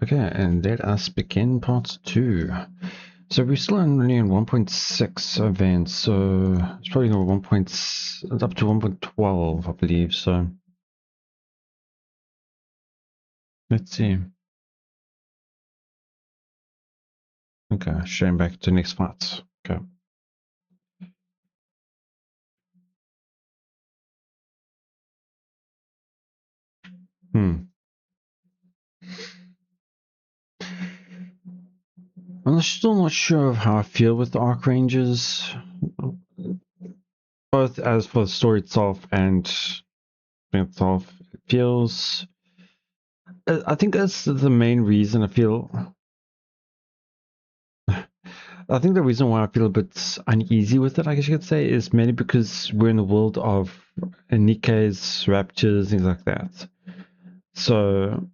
Okay, and let us begin part 2. So we're still only in 1.6 events, so it's probably it's up to 1.12, I believe, so let's see. Okay, showing back to next fights. Okay. I'm still not sure of how I feel with the Archrangers, both as for the story itself and itself. It feels. I think that's the main reason I feel. I think the reason why I feel a bit uneasy with it, I guess you could say, is mainly because we're in the world of Nikke's raptures, things like that. So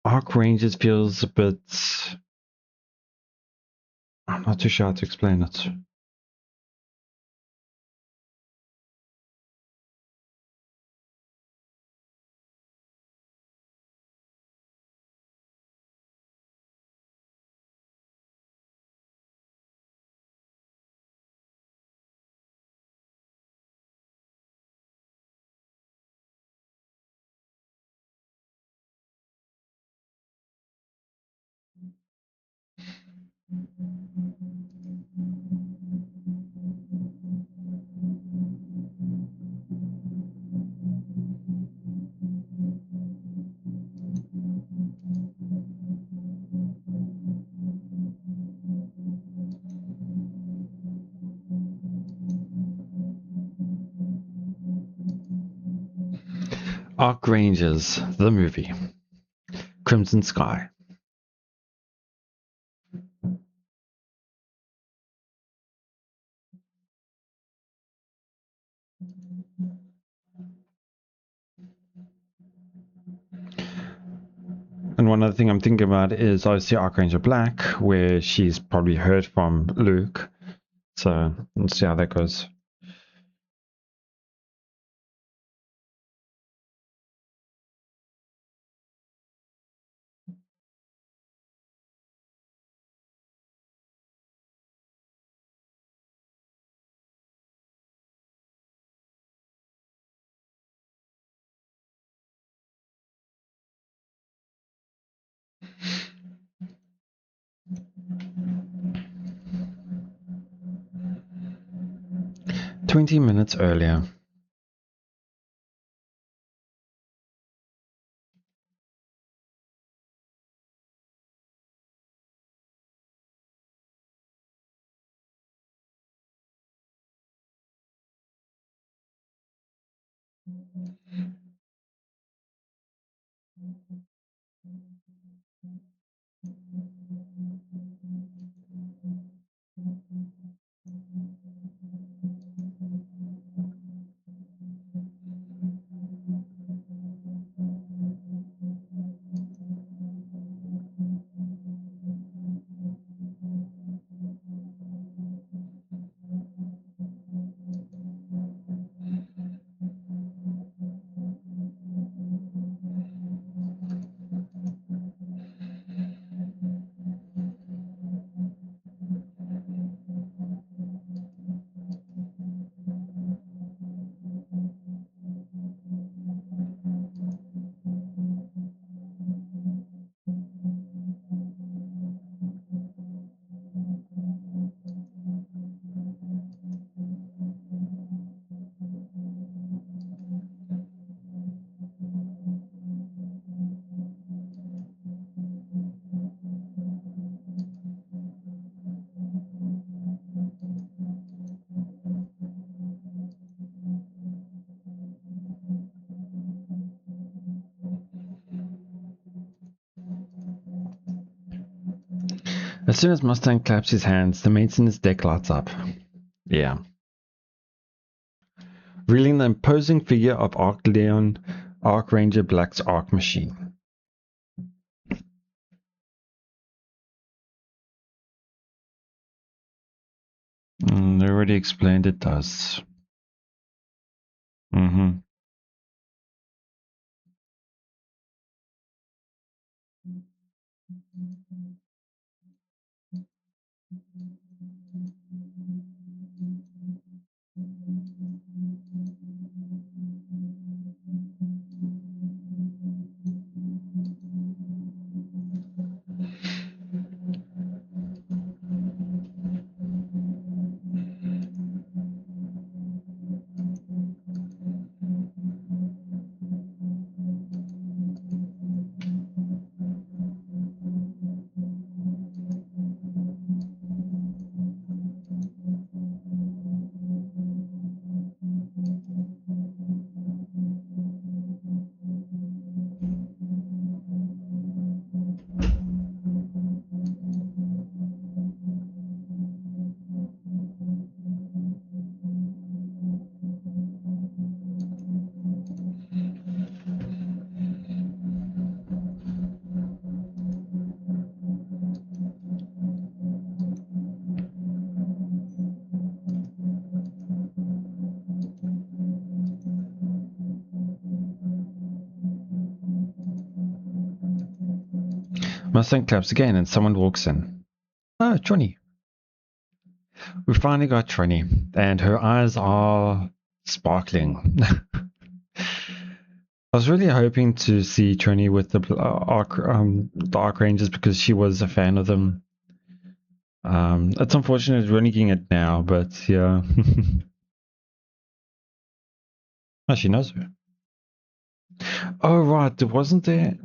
Archrangers feels a bit. I'm not too sure how to explain it. 'Archrangers, the movie. Crimson Sky. And one other thing I'm thinking about is obviously Archranger Black, where she's probably heard from Luke. So let's see how that goes. "20 minutes earlier. As soon as Mustang claps his hands, the maintenance deck lights up. Yeah. Revealing the imposing figure of Archleon, Archranger Black's Arc Machine. They already explained it does. Mustang claps again and someone walks in. Oh, Trony. We finally got Trony, and her eyes are sparkling. I was really hoping to see Trony with the Arc Rangers because she was a fan of them. It's unfortunate we're only getting it now, but yeah. Oh, she knows her. Oh, right. There wasn't there.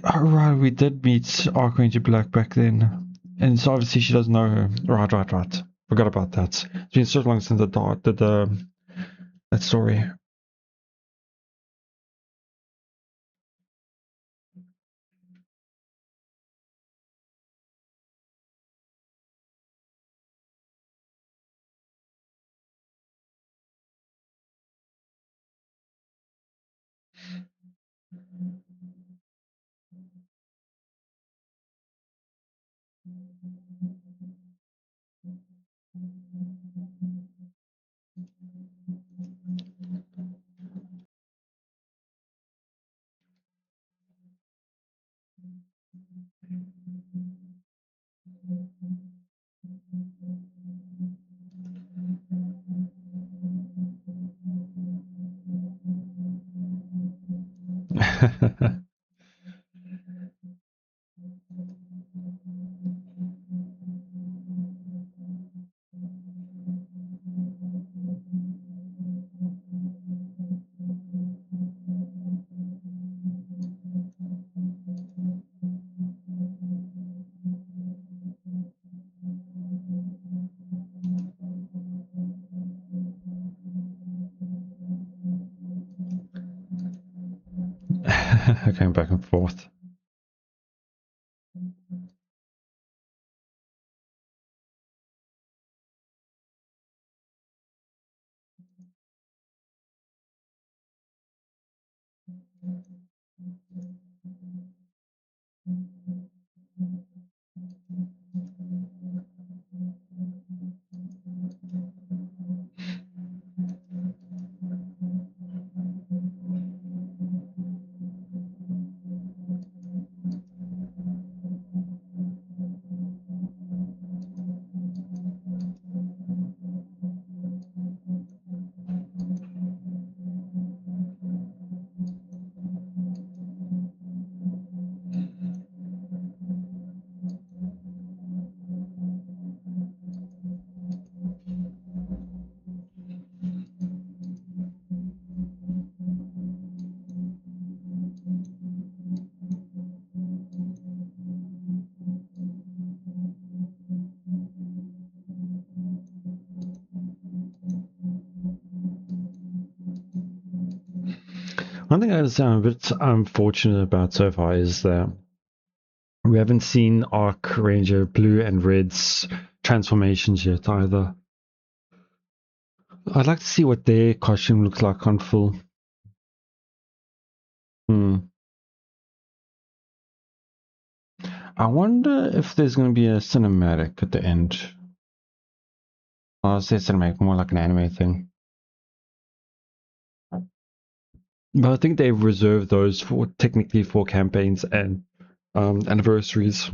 Oh, right. We did meet Archranger Black back then. And so obviously she doesn't know her. Right. Forgot about that. It's been so long since I did that story. Going back and forth. One thing I'm a bit unfortunate about so far is that we haven't seen Arc Ranger Blue and Red's transformations yet either. I'd like to see what their costume looks like on full. I wonder if there's going to be a cinematic at the end. I'll say cinematic, more like an anime thing. But I think they've reserved those for technically for campaigns and anniversaries.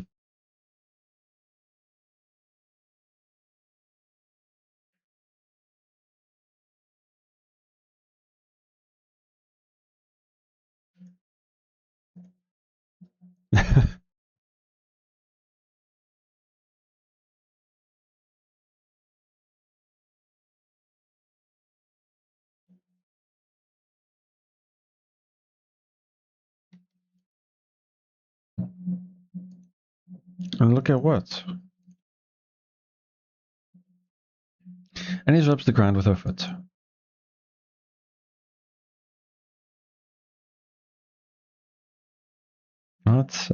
And look at what? And he rubs the ground with her foot. What?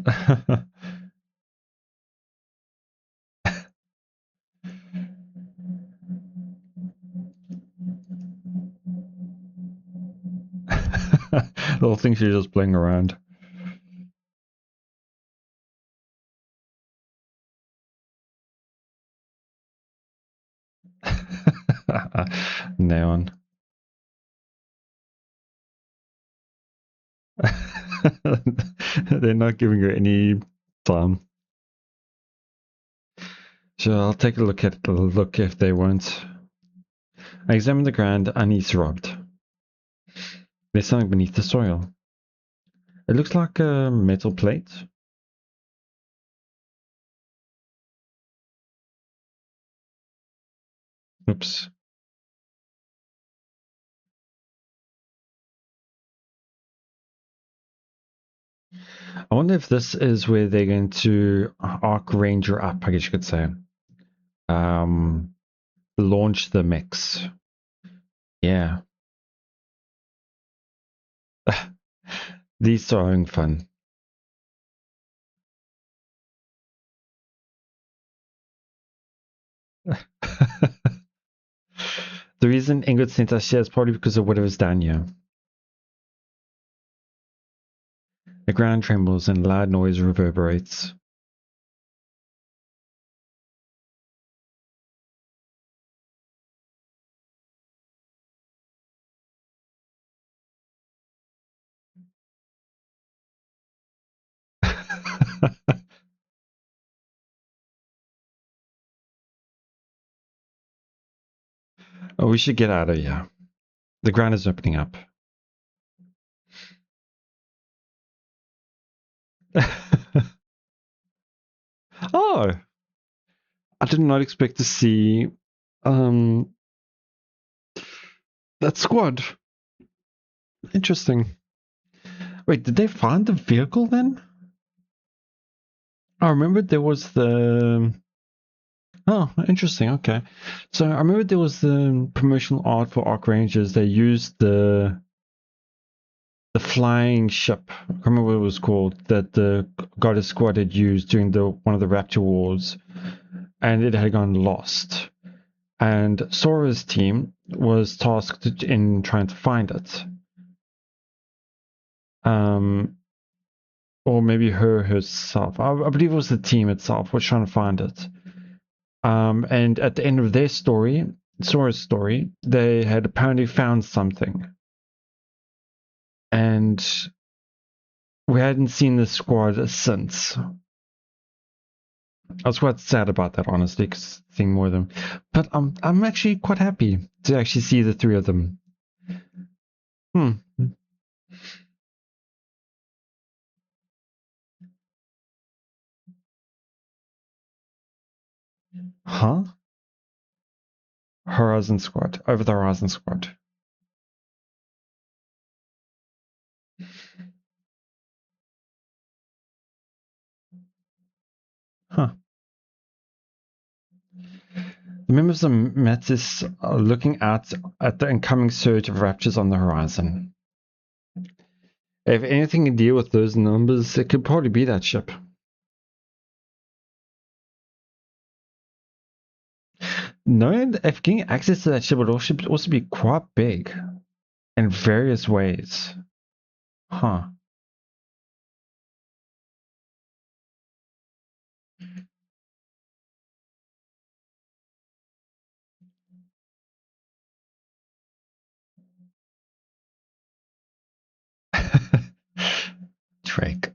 The whole thing she's just playing around. Neon. They're not giving her any time. So I'll take a look at the look if they won't. I examine the ground uninterrupted. There's something beneath the soil. It looks like a metal plate. Oops. I wonder if this is where they're going to arc ranger up, I guess you could say. Um, launch the mix. Yeah. These are having fun. The reason Ingrid sent us here is probably because of whatever's down here. The ground trembles and loud noise reverberates. Oh, we should get out of here. The ground is opening up. Oh, I did not expect to see um that squad. Interesting. Wait, did they find the vehicle then? I remember there was the. Oh, interesting. Okay, so I remember there was the promotional art for Arc Rangers. They used the flying ship. I can't remember what it was called that the Goddess Squad had used during the one of the Rapture Wars, and it had gone lost. And Sora's team was tasked in trying to find it. Um, or maybe her herself. I believe it was the team itself was trying to find it. And at the end of their story, Sora's story, they had apparently found something, and we hadn't seen the squad since. I was quite sad about that, honestly, because seeing more of them. But I'm actually quite happy to actually see the three of them. Hmm. Huh? Horizon Squad. Over the Horizon Squad. Huh. The members of Matis are looking out at the incoming surge of raptures on the horizon. If anything can deal with those numbers, it could probably be that ship. Knowing if getting access to that ship would also be quite big in various ways. Huh. Drake.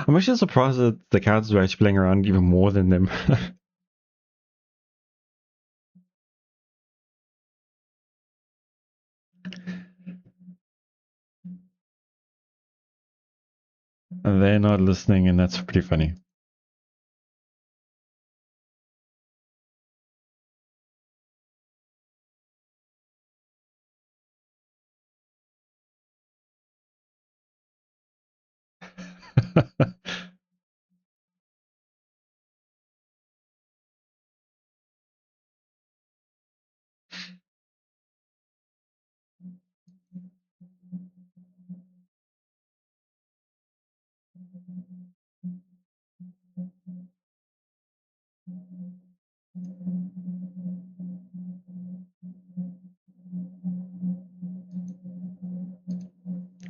I'm actually surprised that the Countess were actually playing around even more than them. They're not listening, and that's pretty funny.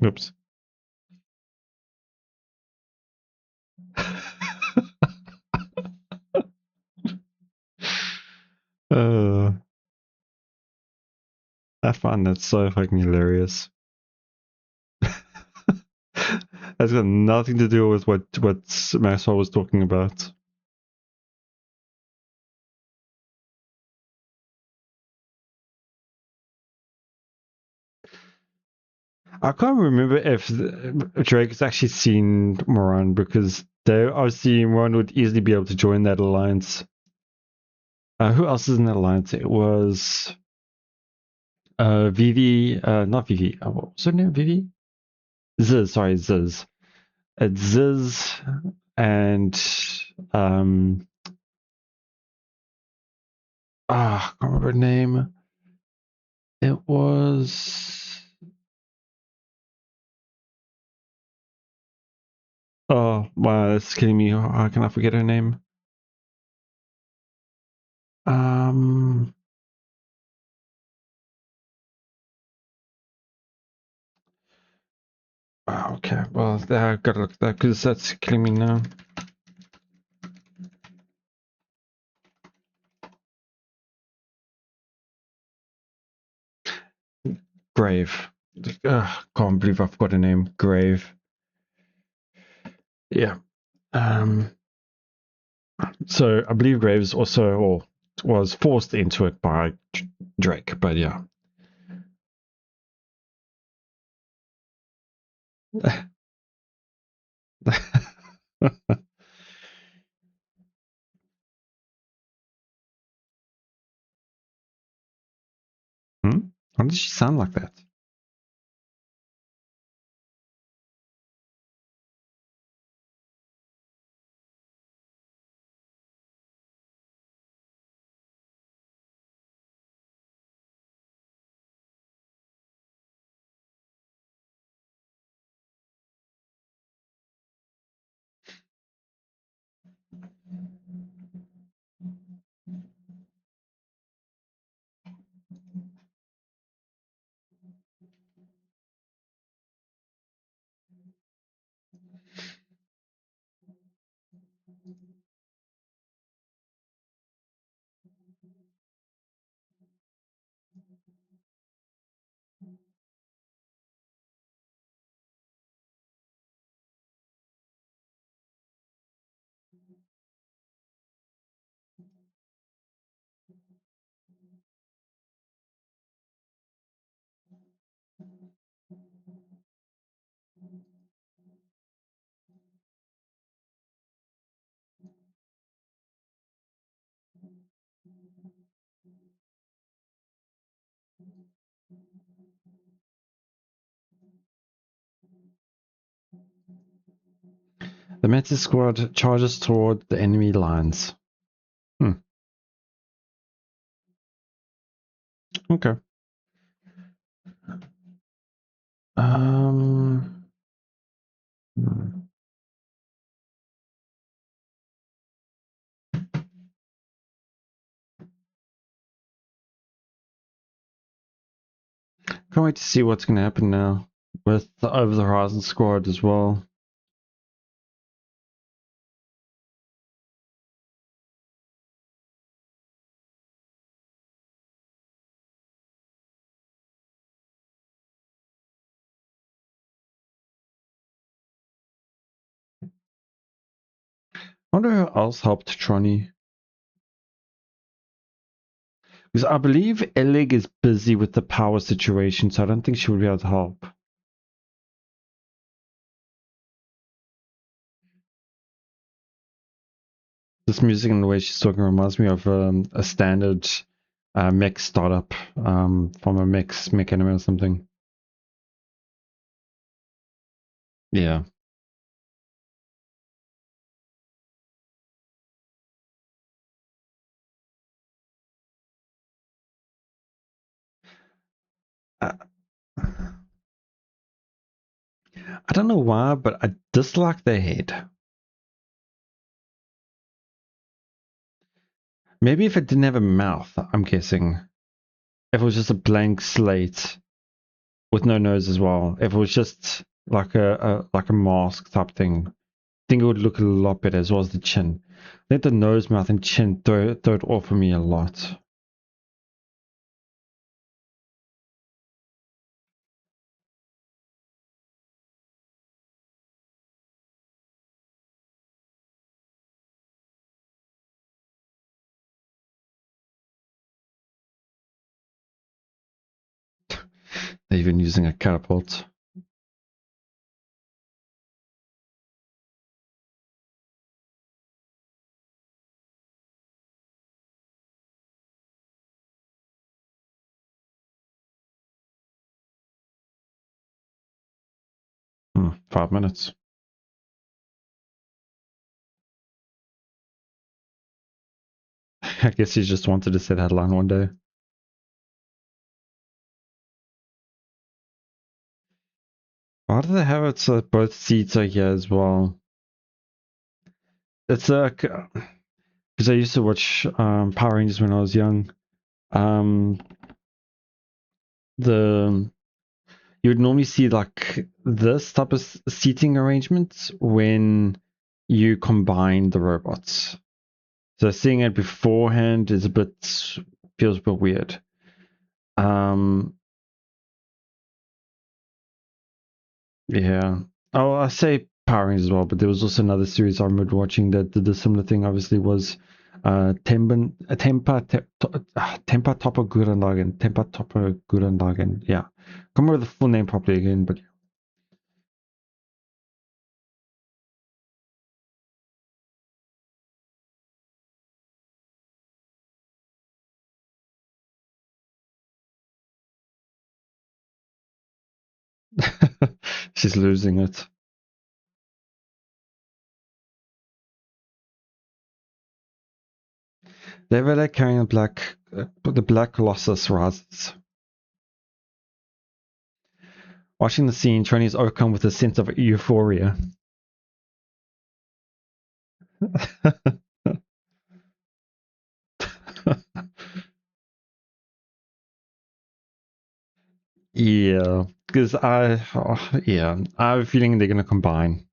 Oops. I find that so fucking hilarious. That's got nothing to do with what Maxwell was talking about. I can't remember if Drake has actually seen Moran, because they obviously Moran would easily be able to join that alliance. Who else is in that alliance? It was Vivi, not Vivi. What was her name? Vivi? Ziz, sorry, Ziz. It's Ziz and I can't remember her name. It was oh wow, that's killing me. How can I forget her name? Um okay, well I gotta look at that because that's killing me now. Grave. Can't believe I forgot her name. Grave. Yeah. So I believe Graves also or was forced into it by Drake, but yeah. Hmm? Why does she sound like that? The Matis squad charges toward the enemy lines. Okay. Um. Can't wait to see what's going to happen now with the Over the Horizon squad as well. wonder who else helped Trony. Because I believe Elig is busy with the power situation, so I don't think she would be able to help. This music and the way she's talking reminds me of a standard mech startup from a mech anime or something. Yeah. I, I don't know why, but I dislike their head. Maybe if it didn't have a mouth, I'm guessing. If it was just a blank slate with no nose as well. If it was just like a mask type thing, I think it would look a lot better as well as the chin. I think the nose, mouth, and chin throw it off for me a lot. They're even using a catapult. Hmm, 5 minutes. I guess he just wanted to set headline one day. Why do they have it so both seats are here as well? It's a because I used to watch Power Rangers when I was young. Um, the you would normally see like this type of seating arrangements when you combine the robots. So seeing it beforehand is a bit feels a bit weird. Um, yeah. Oh, I say Power Rangers as well, but there was also another series I remember watching that did the similar thing. Obviously, was Tempa Topper Gurrenlagen. Tempa Topper Gurrenlagen. Yeah, can't remember the full name properly again, but she's losing it. They were like carrying the black Colossus rises. Watching the scene, Trony is overcome with a sense of euphoria. Yeah, because I have a feeling they're gonna combine.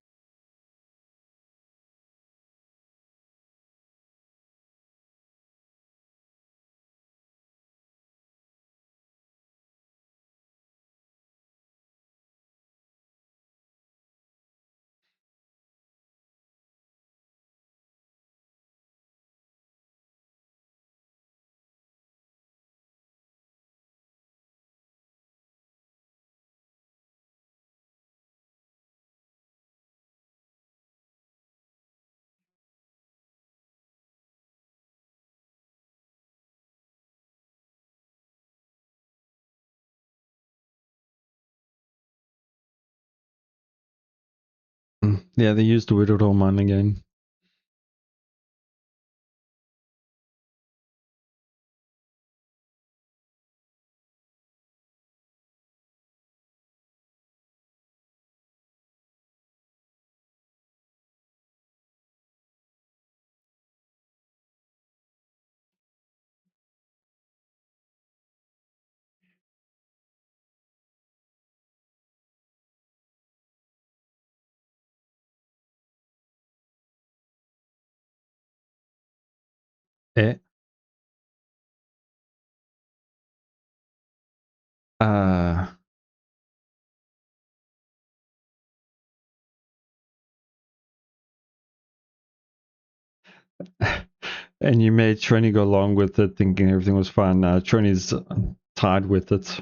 Yeah, they used the word Roman again. Eh? Uh, And you made Trony go along with it, thinking everything was fine. Trony's tied with it.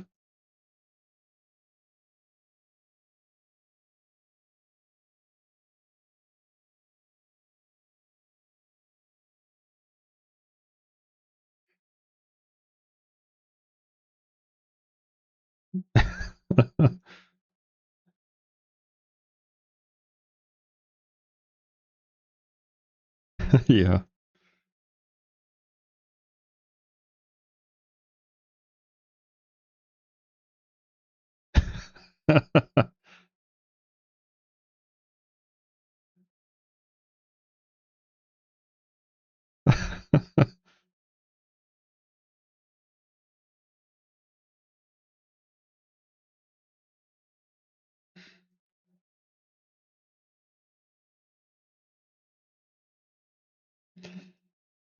Yeah.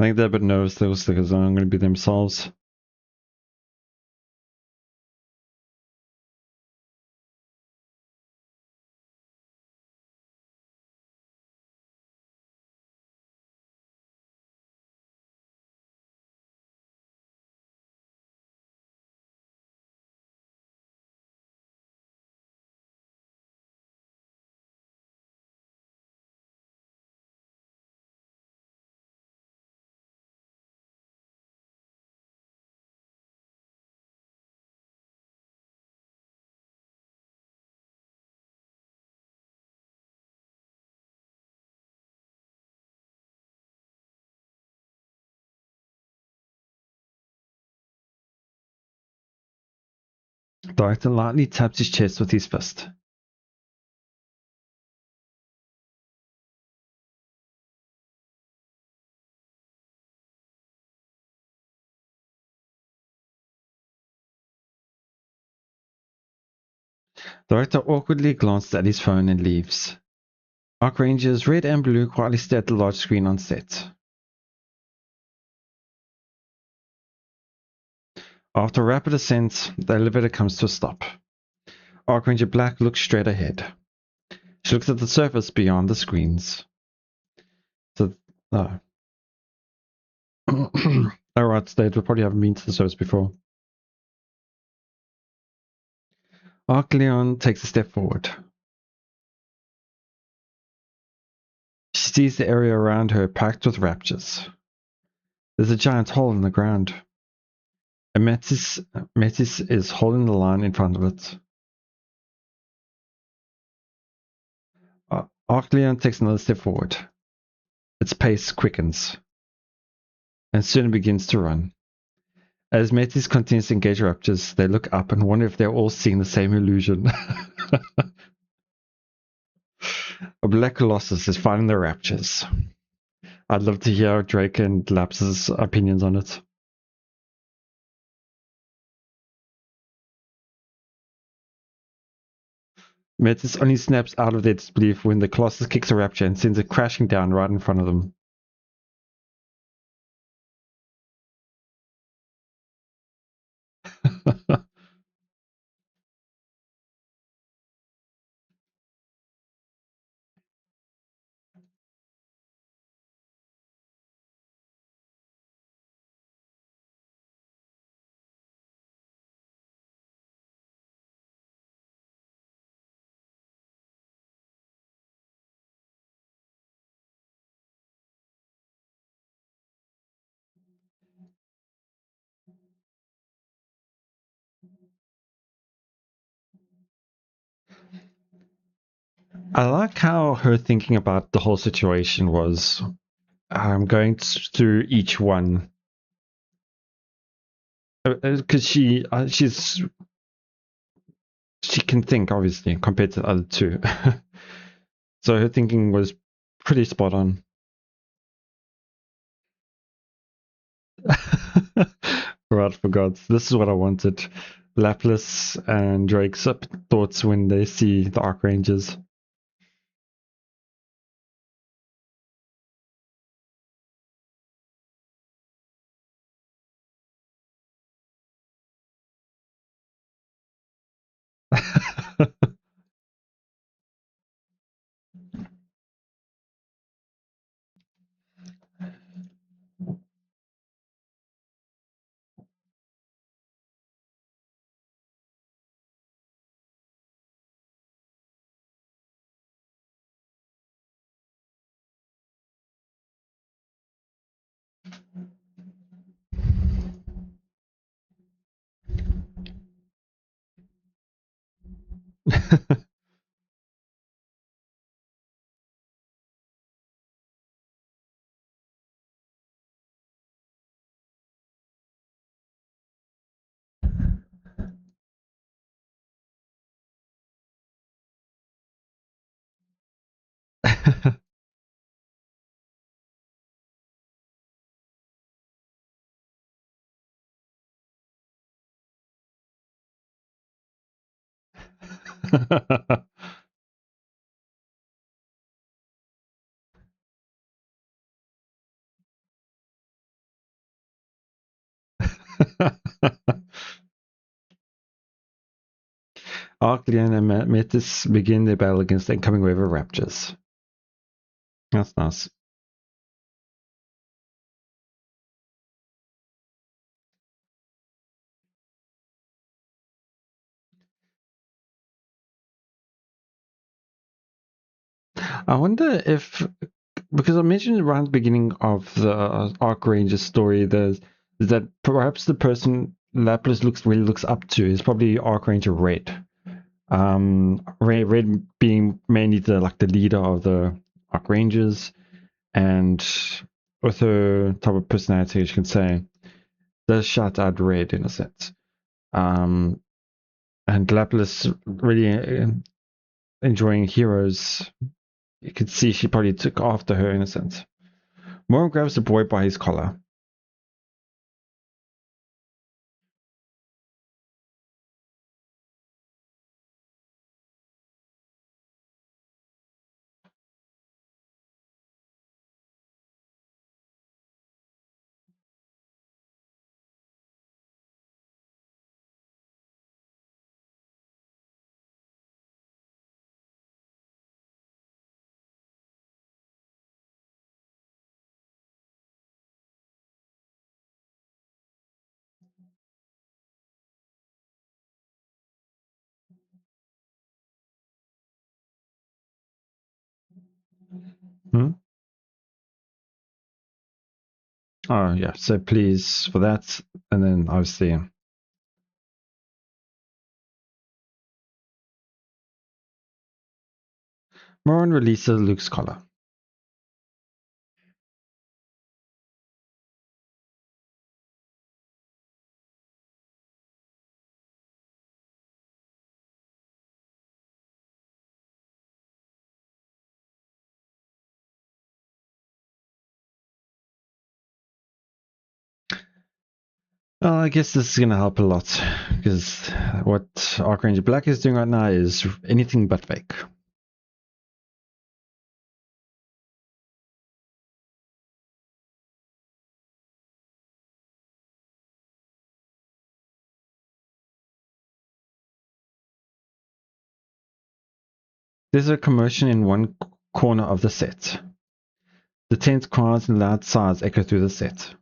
I think they're a bit nervous, those stickers aren't going to be themselves. Director lightly taps his chest with his fist. Director awkwardly glances at his phone and leaves. Archrangers red and blue quietly stare at the large screen on set. After a rapid ascent, the elevator comes to a stop. Archranger Black looks straight ahead. She looks at the surface beyond the screens. So, alright, State, we probably haven't been to the surface before. Arcleon takes a step forward. She sees the area around her packed with raptures. There's a giant hole in the ground. And Matis is holding the line in front of it. Arcleon takes another step forward. Its pace quickens, and soon it begins to run. As Matis continues to engage raptors, they look up and wonder if they're all seeing the same illusion. A black colossus is finding the raptures. I'd love to hear Drake and Laps's opinions on it. Metis only snaps out of their disbelief when the Colossus kicks a rapture and sends it crashing down right in front of them. I like how her thinking about the whole situation was going through each one. Because she can think, obviously, compared to the other two. So her thinking was pretty spot on. Right, for gods. This is what I wanted. Lapis and Drake's thoughts when they see the Archrangers. Arcleon and Matis begin their battle against the incoming wave of raptors. That's nice. I wonder if, because I mentioned right at the beginning of the Archranger story, there's that perhaps the person Lapis really looks up to is probably Archranger Red. Red being mainly the leader of the Archrangers, and with her type of personality, as you can say, does shout out Red in a sense. Um, and Lapis really enjoying heroes. You could see she probably took after her in a sense. Moran grabs the boy by his collar. Hmm? Oh yeah, so please for that, and then obviously Moran releases Luke's collar. Well, I guess this is going to help a lot because what Archranger Black is doing right now is anything but fake. There's a commotion in one corner of the set. The tense cries and loud sighs echo through the set.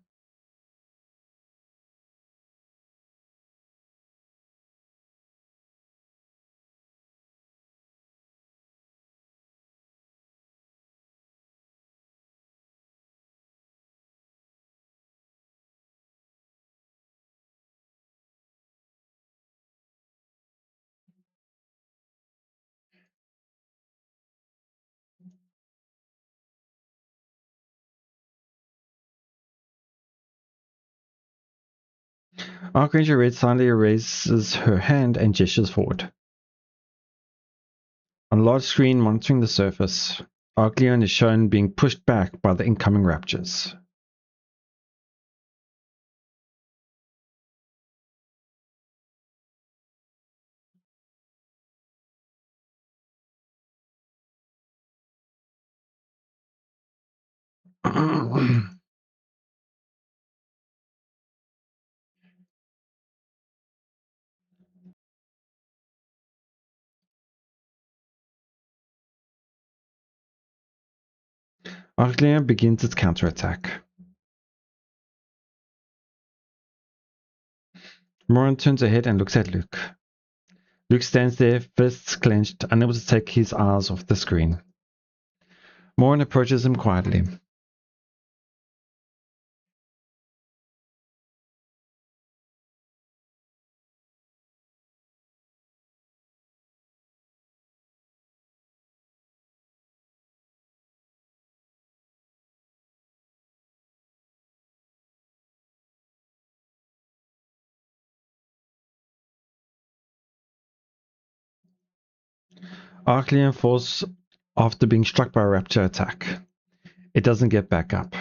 Archranger Red silently raises her hand and gestures forward. On a large screen monitoring the surface, Arcleon is shown being pushed back by the incoming raptors. Arcleon begins its counterattack. Moran turns her head and looks at Luke. Luke stands there, fists clenched, unable to take his eyes off the screen. Moran approaches him quietly. Arcleon falls after being struck by a raptor attack. It doesn't get back up.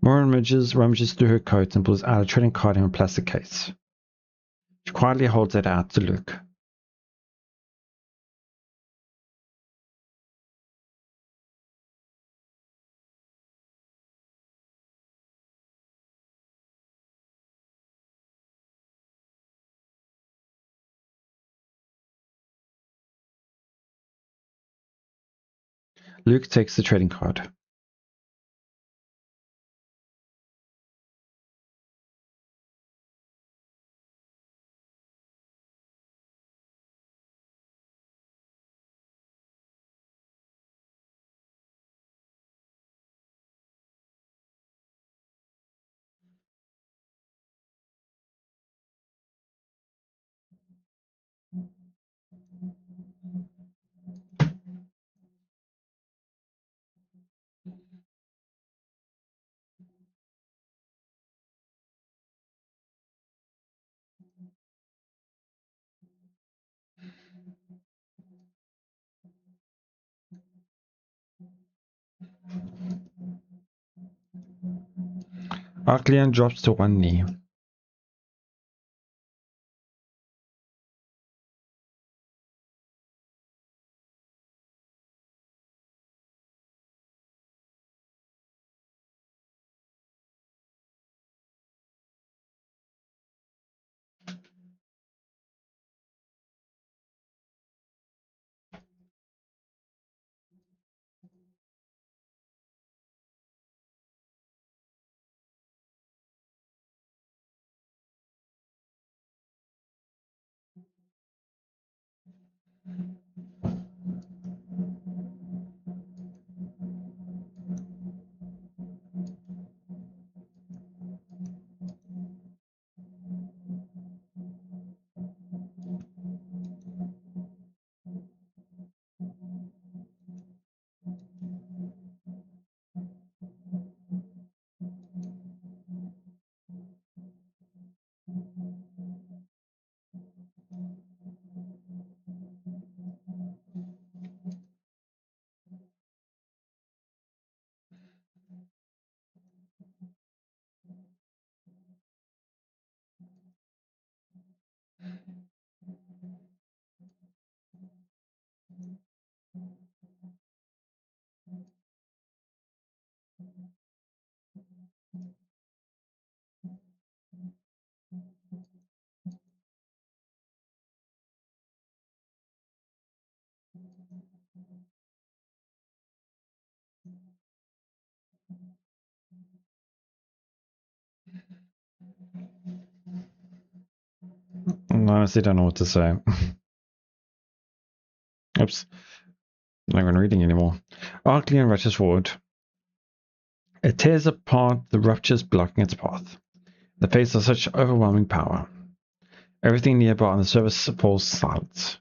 Moira rummages through her coat and pulls out a trading card in a plastic case. She quietly holds it out to Luke. Luke takes the trading card. Arcleon drops to one knee. I honestly don't know what to say. Oops. I'm not even reading anymore. Arcleon rushes forward. It tears apart the ruptures blocking its path. The face of such overwhelming power. Everything nearby on the surface falls silent.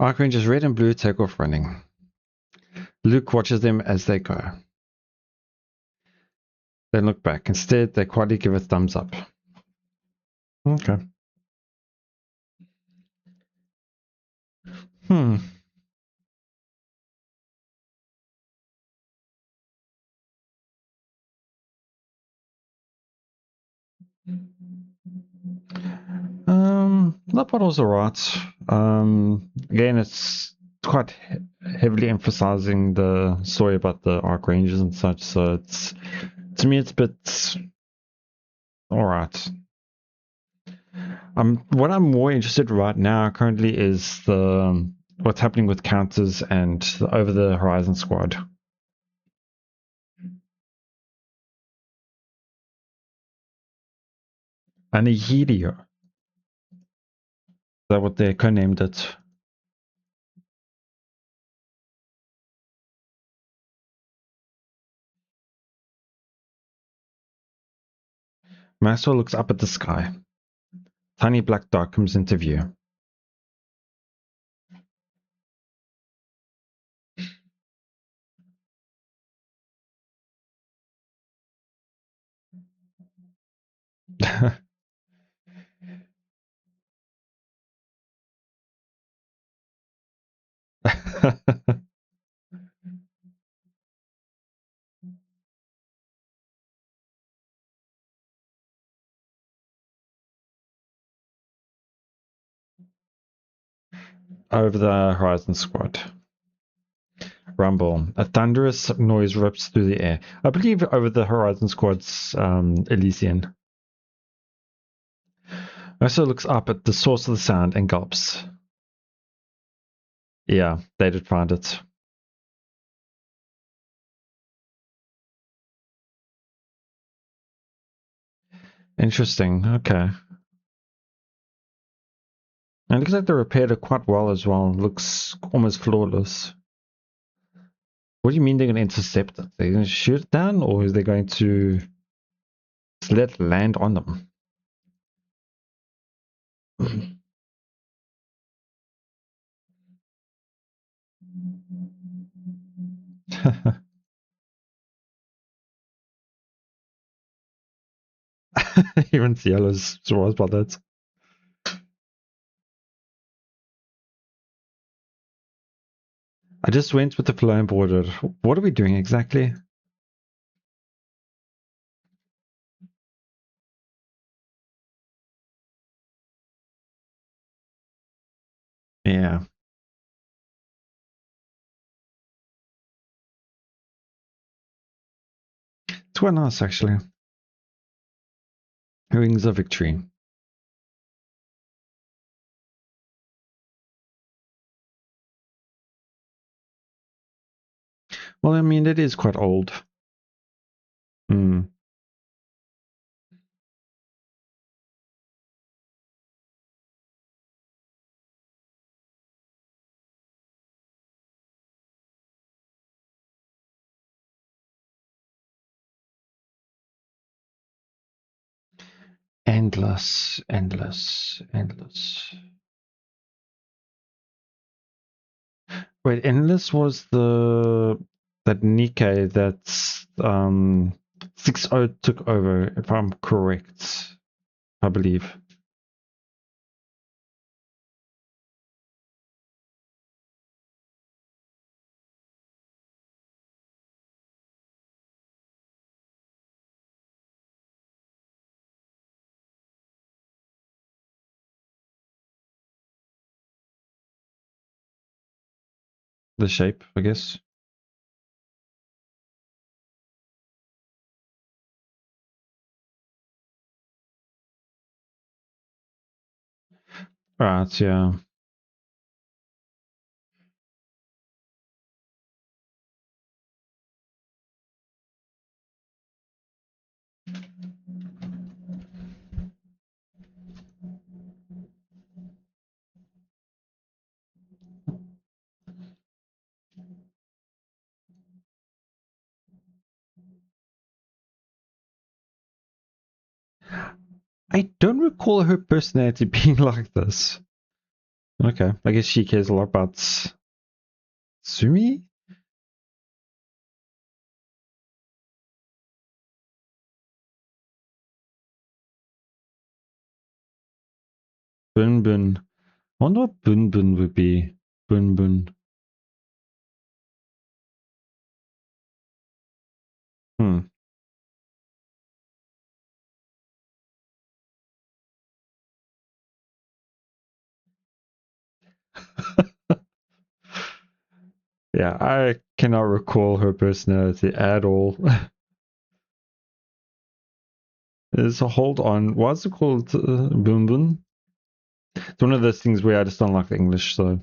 Arcrangers red and blue take off running. Luke watches them as they go. They look back. Instead, they quietly give a thumbs up. Okay. Hmm. That part was alright. Again, it's quite heavily emphasizing the story about the Arc Rangers and such, so it's to me it's a bit alright. What I'm more interested right now currently is the what's happening with counters and the Over the Horizon squad. And the Helio. Is that what they co-named it? Maxwell looks up at the sky. Tiny black dot comes into view. Over the Horizon squad. Rumble. A thunderous noise rips through the air. I believe Over the Horizon squad's Elysian. Mercer looks up at the source of the sound and gulps. Yeah, they did find it. Interesting. Okay. And it looks like they repaired it quite well as well. It looks almost flawless. What do you mean they're going to intercept it? They're going to shoot it down, or is they going to let it land on them? Even Cielo's surprised by that. I just went with the flow and bordered. What are we doing exactly? Yeah. It's quite nice, actually. Wings of Victory. Well, I mean, it is quite old. Hmm. Endless, endless, endless. Wait, endless was the that Nikke that's 6-0 took over, if I'm correct. I believe. The shape, I guess. Right, yeah. I don't recall her personality being like this. Okay, I guess she cares a lot about Sumi? Bun Bun. I wonder what Bun Bun would be. Bun Bun. Hmm. Yeah, I cannot recall her personality at all. There's a hold on. What's it called? Bun Bun? It's one of those things where I just don't like the English, so.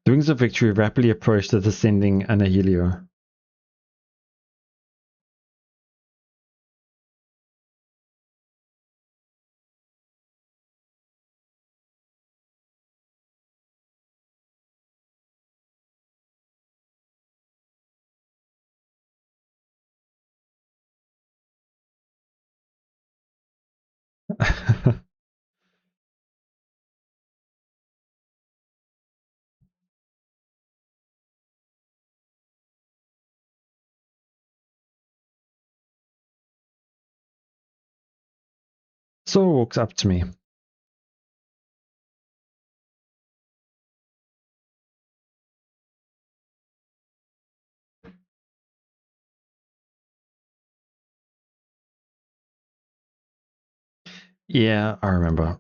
The Wings of Victory rapidly approached the descending Annihilio. Sora walks up to me. Yeah, I remember.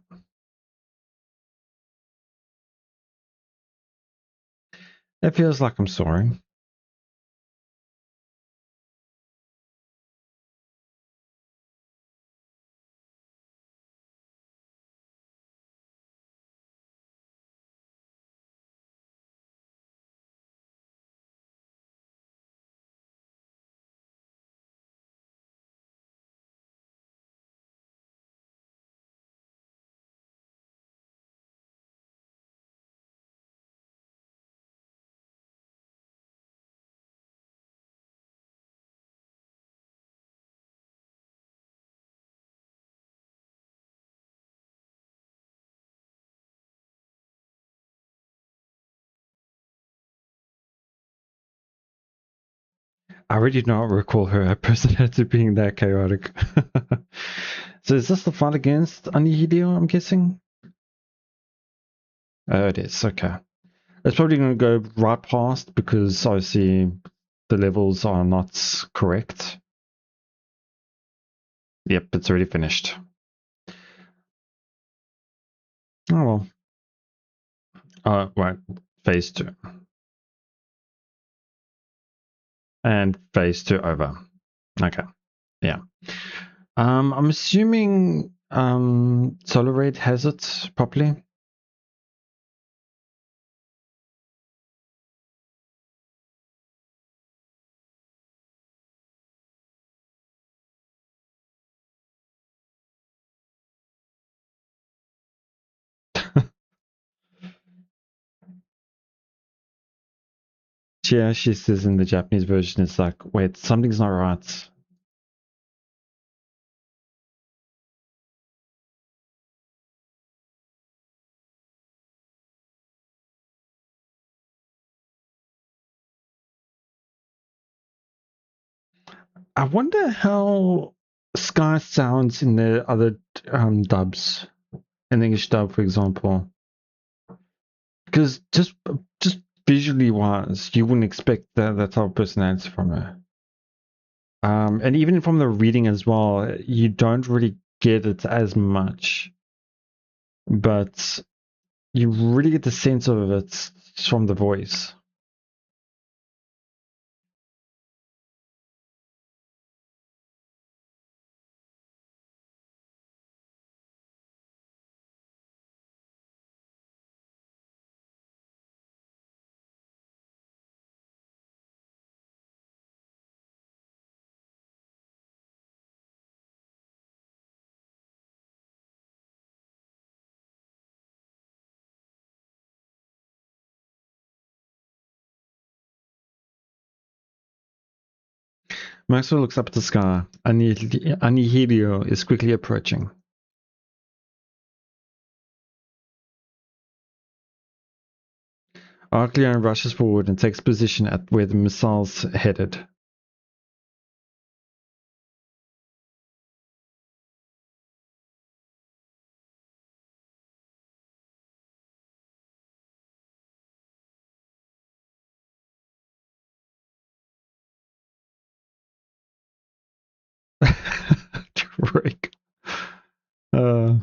It feels like I'm soaring. I really do not recall her personality being that chaotic. So is this the fight against Annihilio, I'm guessing? Oh, it is. Okay. It's probably going to go right past because obviously the levels are not correct. Yep, it's already finished. Oh well. Right. Phase 2. And phase 2 over. Okay. Yeah. I'm assuming Solar Raid has it properly. Yeah, she says in the Japanese version, it's like, wait, something's not right. I wonder how Sky sounds in the other dubs, in the English dub, for example. Because just visually wise, you wouldn't expect that type of personality from her. And even from the reading as well, you don't really get it as much. But You really get the sense of it from the voice. Maxwell looks up at the sky. Anihilio is quickly approaching. Arcleon rushes forward and takes position at where the missiles headed. Drake. Uh,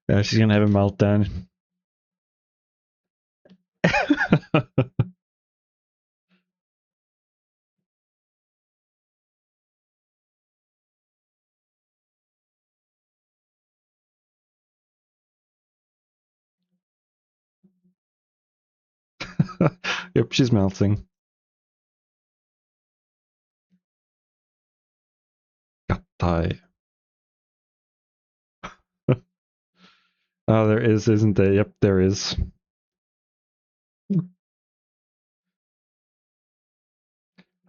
yeah, she's gonna have a meltdown. Yep, she's melting. Die. Oh, there is, isn't there? Yep, there is.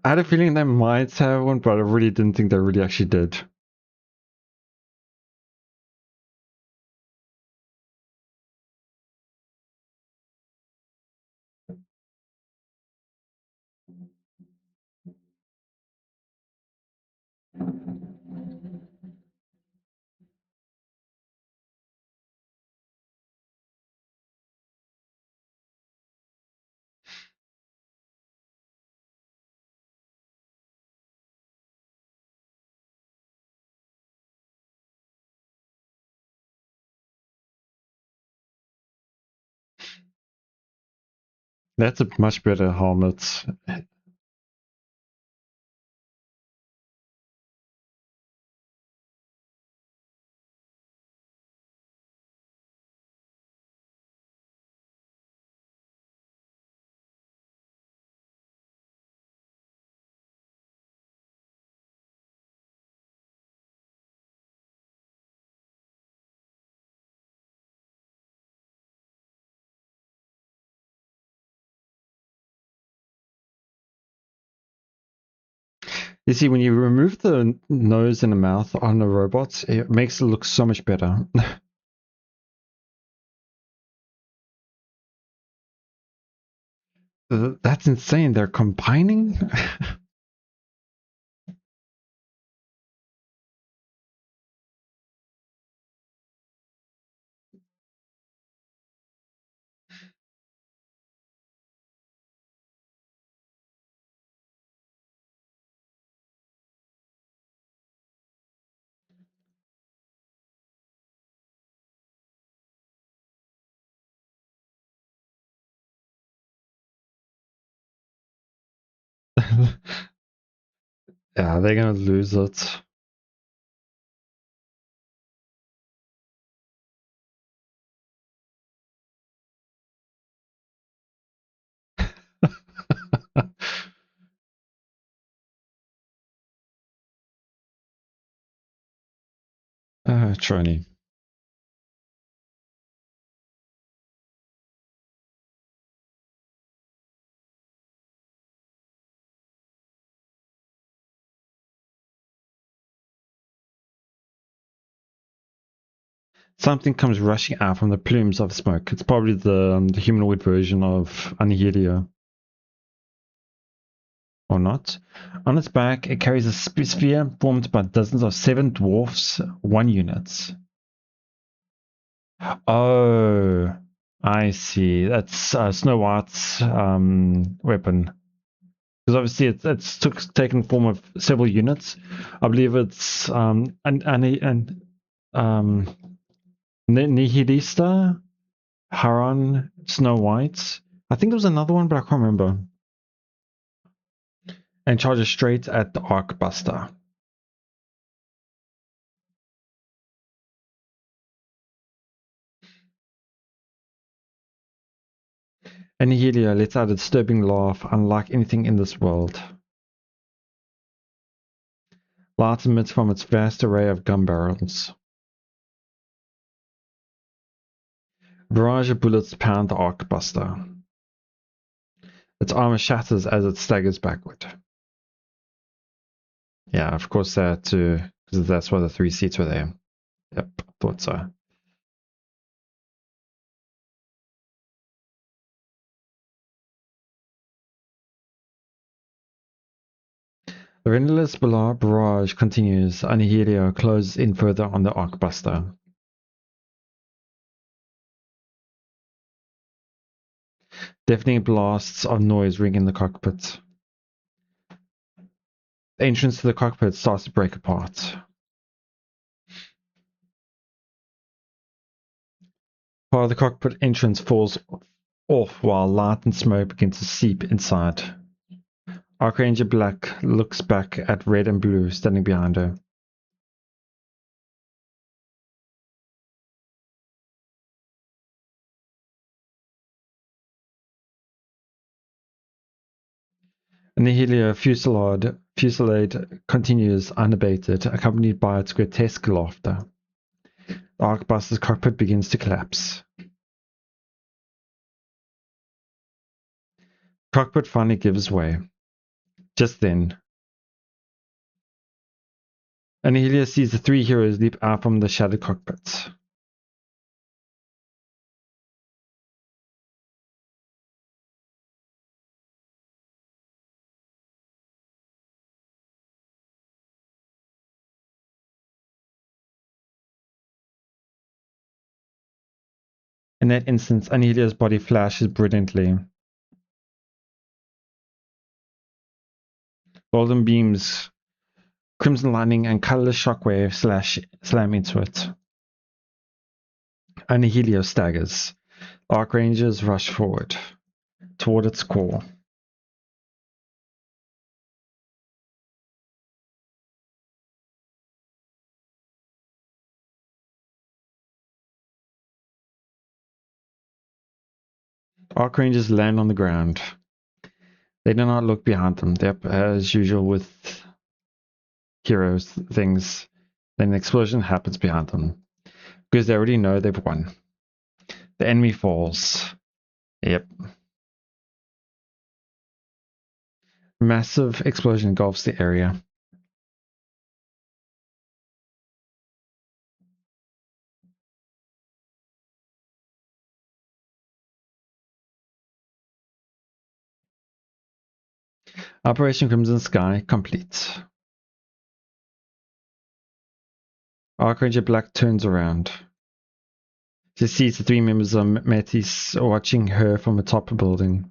I had a feeling they might have one, but I really didn't think they really actually did. That's a much better helmet. You see, when you remove the nose and the mouth on the robots, it makes it look so much better. That's insane. They're combining? Yeah, they're gonna lose it. Trony. Something comes rushing out from the plumes of smoke. It's probably the humanoid version of Annihilio. Or not. On its back, it carries a sphere formed by dozens of 7 dwarfs, 1 unit. Oh, I see. That's Snow White's weapon. Because obviously it's taken form of several units. I believe it's Nihilista, Haran, Snow White. I think there was another one, but I can't remember. And charges straight at the Arcbuster. Annihilio lets out a disturbing laugh, unlike anything in this world. Light emits from its vast array of gun barrels. Barrage of bullets pound the Arcbuster. Its armor shatters as it staggers backward. Yeah, of course that too, because that's why the 3 seats were there. Yep, thought so. The relentless barrage continues. Annihilio closes in further on the Arcbuster. Deafening blasts of noise ring in the cockpit. The entrance to the cockpit starts to break apart. Part of the cockpit entrance falls off while light and smoke begin to seep inside. Archranger Black looks back at Red and Blue standing behind her. Annihilio fusillade continues unabated, accompanied by its grotesque laughter. The Arcbuster's cockpit begins to collapse. Cockpit finally gives way. Just then, Annihilio sees the 3 heroes leap out from the shattered cockpits. In that instant, Annihilio's body flashes brilliantly. Golden beams, crimson lightning, and colorless shockwave slam into it. Annihilio staggers. Archrangers rush forward, toward its core. Archrangers land on the ground. They do not look behind them. Yep, as usual with heroes things. Then an explosion happens behind them. Because they already know they've won. The enemy falls. Yep. Massive explosion engulfs the area. Operation Crimson Sky complete. Archranger Black turns around. She sees the 3 members of Matis watching her from atop a building.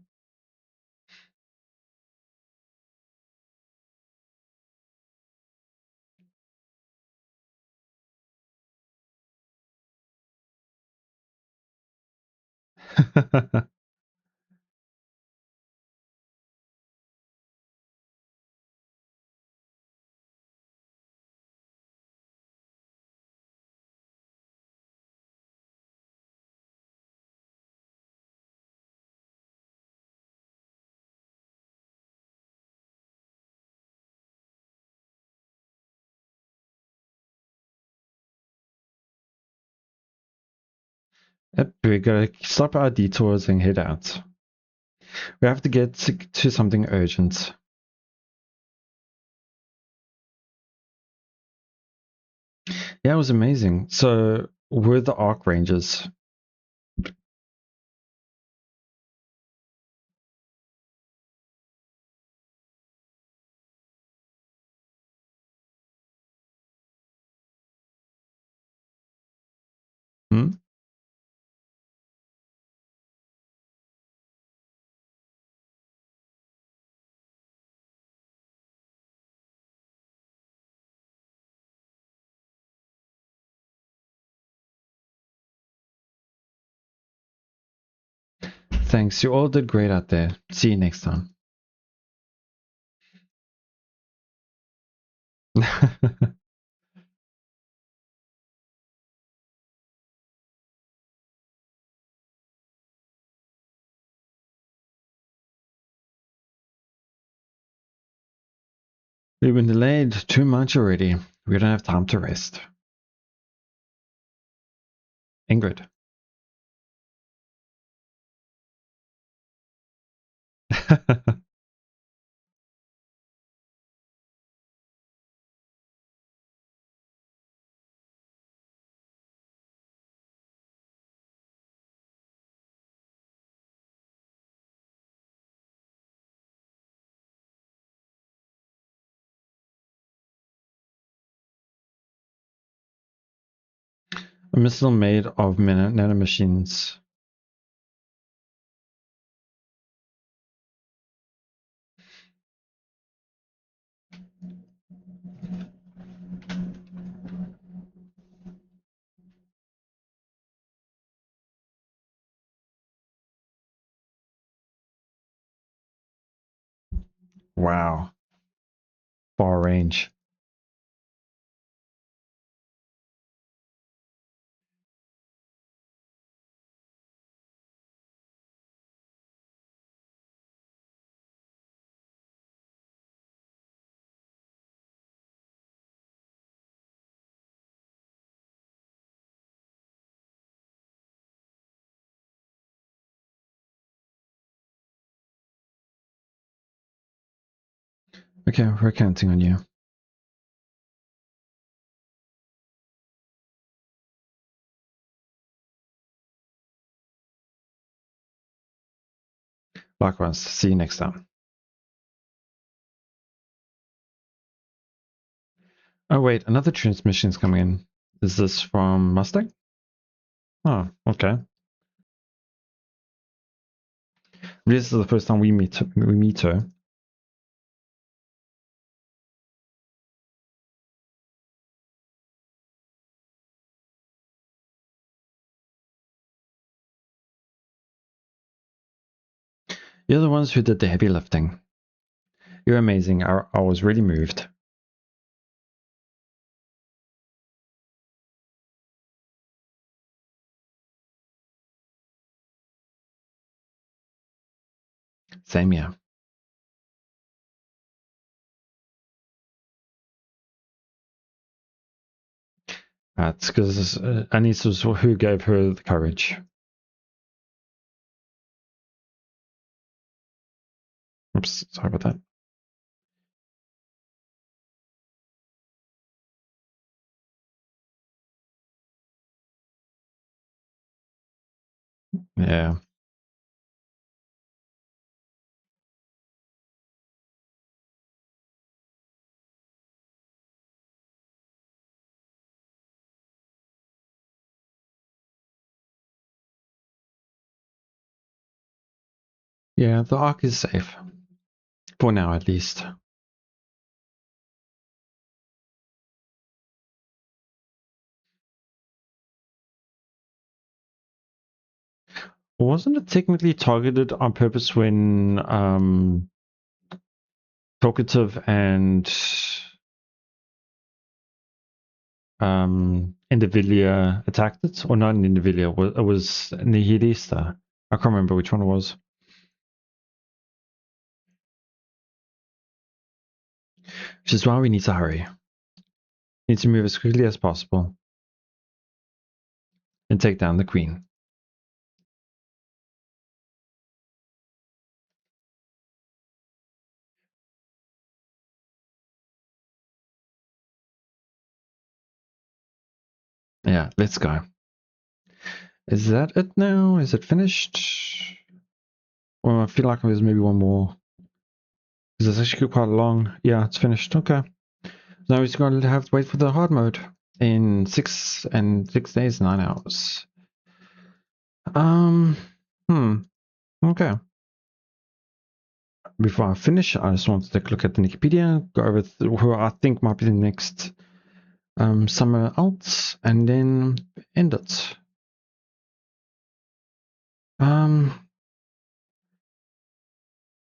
Yep, we gotta stop our detours and head out. We have to get to something urgent. Yeah, it was amazing. So were the Arc Rangers. Hmm? Thanks, you all did great out there. See you next time. We've been delayed too much already. We don't have time to rest. Ingrid. A missile made of nanomachines. Wow. Far range. Okay, we're counting on you. Likewise, see you next time. Oh wait, another transmission is coming in. Is this from Mustang? Oh, okay. This is the first time we meet her. You're the ones who did the heavy lifting. You're amazing. I was really moved. Same here. It's because Anis was who gave her the courage. Oops, sorry about that. Yeah. Yeah, the Ark is safe. For now, at least. Wasn't it technically targeted on purpose when Talkative and Indivilia attacked it? Or not Indivilia, it was Nihilista. I can't remember which one it was. Which is why we need to hurry. Need to move as quickly as possible and take down the Queen. Yeah, let's go. Is that it now? Is it finished? Well, I feel like there's maybe one more. Because it's actually quite long. Yeah, it's finished. Okay. Now we're just going to have to wait for the hard mode in 6 days, 9 hours. Um, okay. Before I finish, I just want to take a look at the Wikipedia, go over who I think might be the next summer alts, and then end it.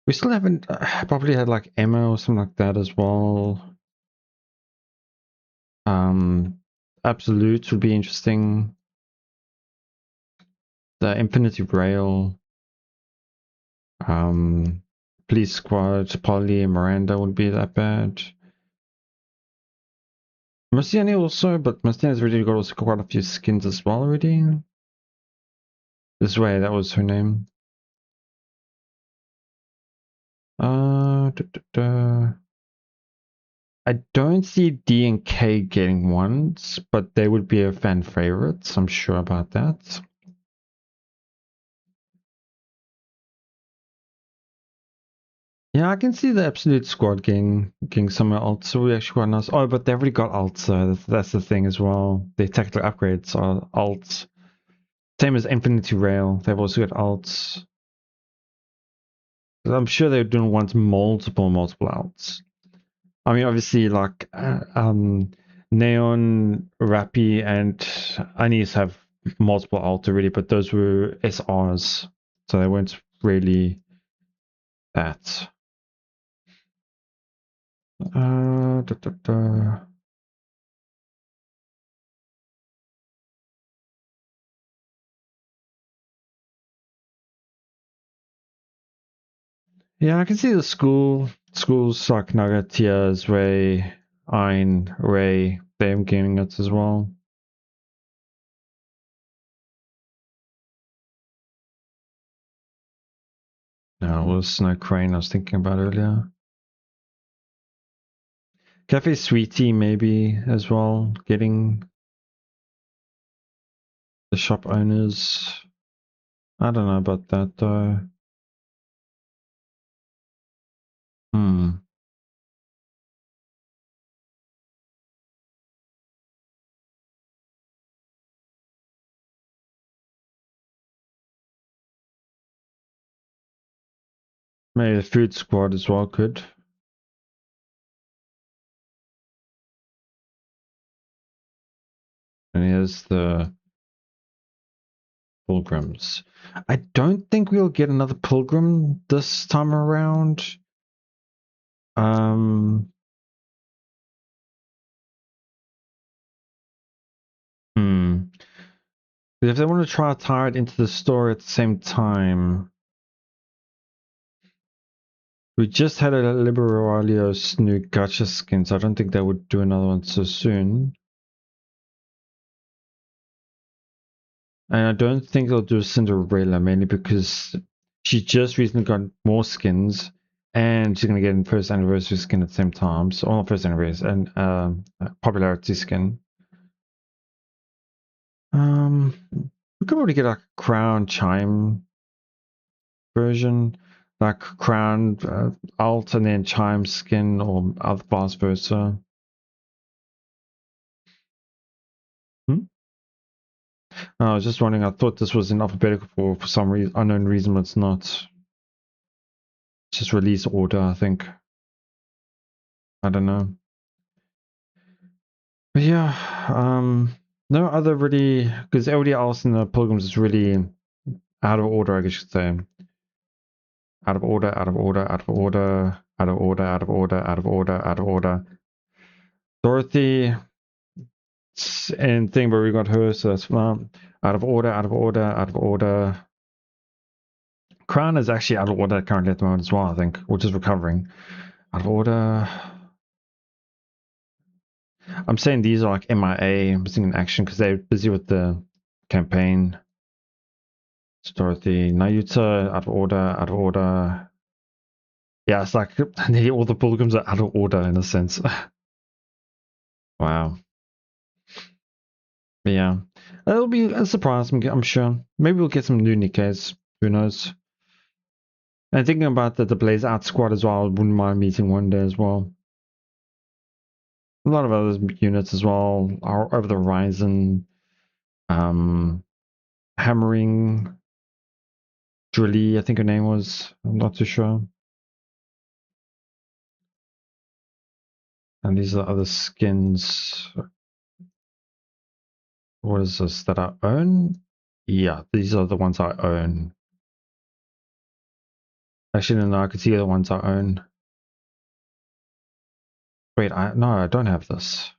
We still haven't probably had like Emma or something like that as well. Absolute would be interesting. The Infinity Rail, Police Squad, Polly and Miranda wouldn't be that bad. Marciani also, but Marciani's already got also quite a few skins as well already. This way, that was her name. Da, da, da. I don't see D and K getting ones, but they would be a fan favorite. I'm sure about that. Yeah, I can see the Absolute Squad getting some alts. So we actually quite nice. Oh, but they've already got alts, so that's the thing as well. Their tactical upgrades are alts. Same as Infinity Rail, they've also got alts. I'm sure they're doing once multiple alts. I mean, obviously, like Neon, Rappy, and Anis have multiple alts already, but those were SRs, so they weren't really that. Da, da, da. Yeah, I can see the schools like Naga, Tiaz, Ray, Ein, Ray, them getting it as well. No, it was Snow Crane I was thinking about earlier. Cafe Sweetie maybe as well, getting the shop owners. I don't know about that though. Maybe the food squad as well could. And here's the pilgrims. I don't think we'll get another pilgrim this time around. If they want to try to tie it into the story at the same time, we just had a Liberalios new gacha skin, so I don't think they would do another one so soon. And I don't think they'll do Cinderella, mainly because she just recently got more skins, and she's gonna get a first anniversary skin at the same time. So, all first anniversary and popularity skin. We could probably get like a crown chime version, like crown alt and then chime skin, or vice versa. I was just wondering, I thought this was in alphabetical for some reason, unknown reason, but it's not. It's just release order, I think. I don't know. But yeah, no other really, because everybody else in the Pilgrims is really out of order, I guess you could say. Out of order, out of order, out of order, out of order, out of order, out of order, out of order. Dorothy and thing, but we got her, so that's fine. Out of order, out of order, out of order. Crown is actually out of order currently at the moment as well, I think, which is recovering. Out of order. I'm saying these are like MIA, missing in action, because they're busy with the campaign. It's Dorothy, Nayuta, out of order, out of order. Yeah, it's like all the pilgrims are out of order in a sense. Wow. But yeah. It'll be a surprise, I'm sure. Maybe we'll get some new Nikkes. Who knows? And thinking about the Blaze Out squad as well, I wouldn't mind meeting one day as well. A lot of other units as well are over the horizon. Hammering, Julie, I think her name was. I'm not too sure. And these are other skins. What is this that I own? Yeah, these are the ones I own. Actually, no, I can see the ones I own. Wait, no, I don't have this.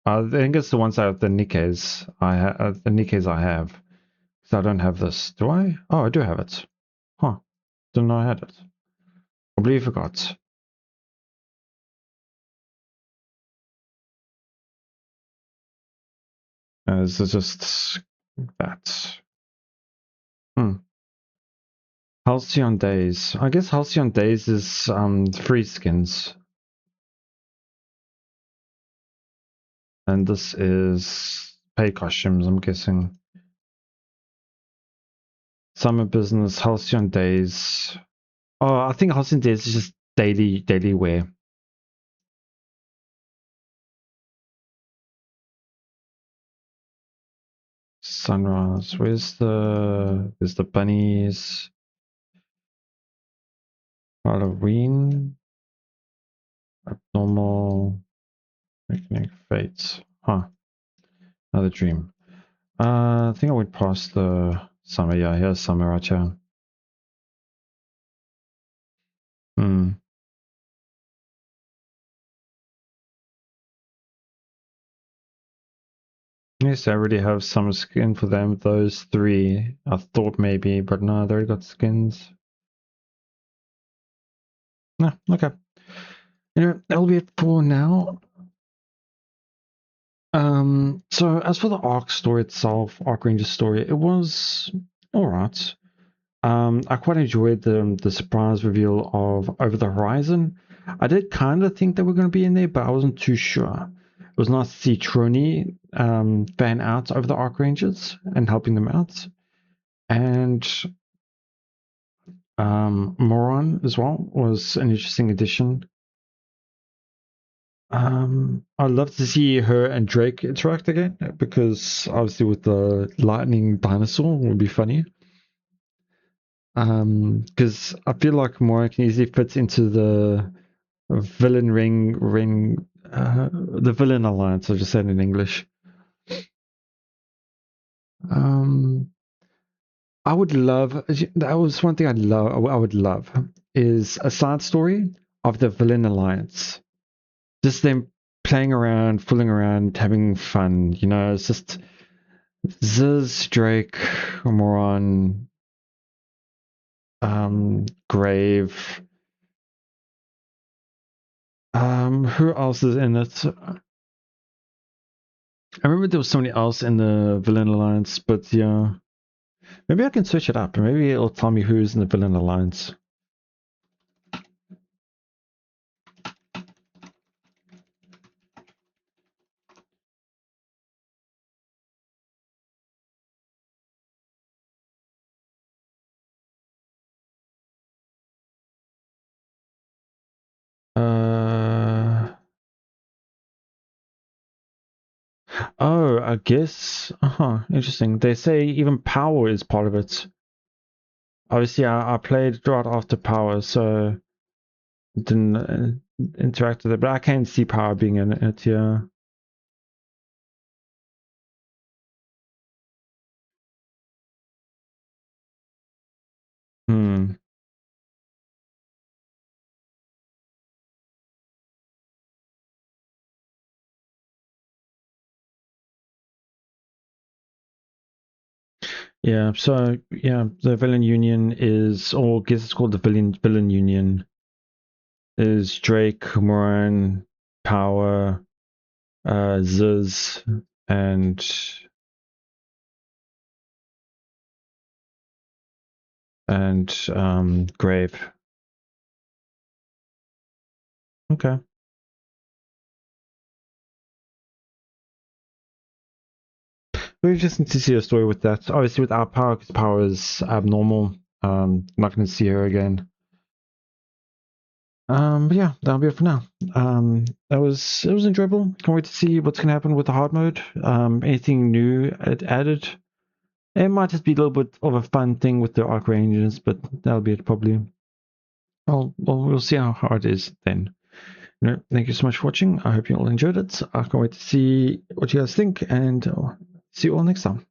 I think it's the ones that the Nikkes the Nikkes I have. So I don't have this. Do I? Oh, I do have it. Huh. Didn't know I had it. Completely forgot. This is just that. Hmm. Halcyon Days. I guess Halcyon Days is free skins. And this is pay costumes, I'm guessing. Summer business, Halcyon Days. Oh, I think Halcyon Days is just daily wear. Sunrise. Where's the bunnies? Halloween. Abnormal. Reckoning Fates. Huh. Another dream. I think I went past the summer. Yeah, here's summer right here. Hmm. Yes, I already have some skin for them. Those three. I thought maybe, but no, they already got skins. No, okay. Anyway, that'll be it for now. So as for the Arc story itself, Arc Ranger story, it was alright. I quite enjoyed the surprise reveal of Over the Horizon. I did kind of think they were going to be in there, but I wasn't too sure. It was nice to see Trony fan out over the Arc Rangers and helping them out, and Moron as well was an interesting addition. I'd love to see her and Drake interact again because obviously with the lightning dinosaur would be funny. Because I feel like Moron can easily fit into the villain the villain alliance. I just said in English. Um, I would love. That was one thing I would love is a side story of the villain alliance. Just them playing around, fooling around, having fun. You know, it's just Ziz, Drake, Moron, Grave. Who else is in it? I remember there was somebody else in the villain alliance, but yeah, maybe I can search it up. Maybe it'll tell me who's in the villain alliance. Oh, I guess. Interesting. They say even Power is part of it. Obviously, I played right after Power, so didn't interact with it, but I can see Power being in it, yeah. Hmm. Yeah, so yeah, the villain union is, or I guess it's called the villain union, is Drake, Moran, Power, Ziz, and Grave. Okay. But we just need to see a story with that. Obviously, without power, because power is abnormal. Not going to see her again. But yeah, that'll be it for now. It was enjoyable. Can't wait to see what's going to happen with the hard mode. Anything new it added. It might just be a little bit of a fun thing with the arc ranges, but that'll be it probably. Well, we'll see how hard it is then. Thank you so much for watching. I hope you all enjoyed it. I can't wait to see what you guys think, and see you all next time.